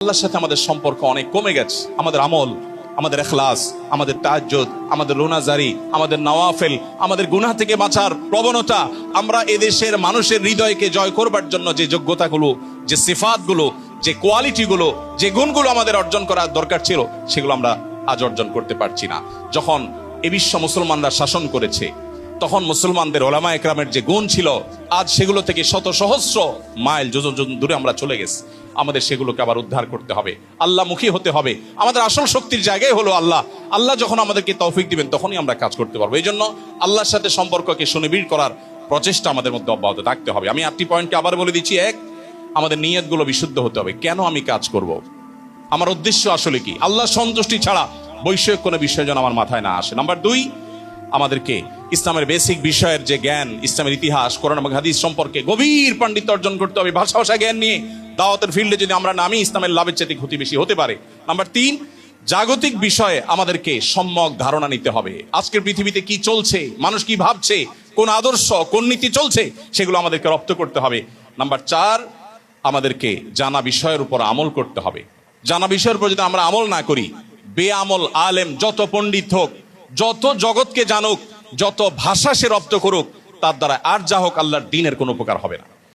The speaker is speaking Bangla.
আল্লাহর সাথে আমাদের সম্পর্ক অনেক কমে গেছে। আমাদের আমল, আমাদের ইখলাস, আমাদের তাহাজ্জুদ, আমাদের রোনাজারি, আমাদের নওয়াফিল, আমাদের গুনাহ থেকে বাঁচার প্রবণতা, আমরা এদেশের মানুষের হৃদয়কে জয় করবার জন্য যে যোগ্যতাগুলো, যে সিফাতগুলো, যে কোয়ালিটিগুলো, যে গুণগুলো আমাদের অর্জন করার দরকার ছিল, সেগুলো আমরা আজ অর্জন করতে পারছি না। যখন এ বিশ্ব মুসলমানরা শাসন করেছে, তখন মুসলমানদের ওলামা একরামের যে গুণ ছিল, আজ সেগুলো থেকে শত সহস্র মাইল যোজন দূরে আমরা চলে গেছি। আমাদের সেগুলোকে আবার উদ্ধার করতে হবে, আল্লাহমুখী হতে হবে। আমাদের আসল শক্তির জায়গায় হলো আল্লাহ। আল্লাহ যখন আমাদেরকে তৌফিক দিবেন, তখনই আমরা কাজ করতে পারবো। এই জন্য আল্লাহর সাথে সম্পর্ককে সুনিবিড় করার প্রচেষ্টা আমাদের মধ্যে অব্যাহত থাকতে হবে। আমি 8টি পয়েন্টকে আবার বলে দিচ্ছি। 1, আমাদের নিয়তগুলো বিশুদ্ধ হতে হবে। কেন আমি কাজ করব, আমার উদ্দেশ্য আসলে কি? আল্লাহ সন্তুষ্টি ছাড়া বৈষয়িক কোনো বিষয় যেন আমার মাথায় না আসে। নাম্বার 2, আমাদেরকে ইসলামের বেসিক বিষয়ের যে জ্ঞান, ইসলামের ইতিহাস, কোরআন এবং হাদিস সম্পর্কে গভীর পাণ্ডিত্য অর্জন করতে হবে। ভাষা জ্ঞান নিয়ে দাওয়াতের ফিল্ডে যদি আমরা নামি, ইসলামের লাভের চেয়ে ক্ষতি বেশি হতে পারে। নাম্বার 3, জাগতিক বিষয়ে আমাদেরকে সম্যক ধারণা নিতে হবে। আজকের পৃথিবীতে কি চলছে, মানুষ কি ভাবছে, কোন আদর্শ, কোন নীতি চলছে, সেগুলো আমাদেরকে রপ্ত করতে হবে। নাম্বার 4, আমাদেরকে জানা বিষয়ের উপর আমল করতে হবে। জানা বিষয়ের উপর যদি আমরা আমল না করি, বেআমল আলেম যত পণ্ডিত হোক, যত জগৎকে জানুক, যত ভাষা সে রপ্ত করুক, তার দ্বারা আর যা হোক আল্লাহর দ্বীনের কোনো উপকার হবে না।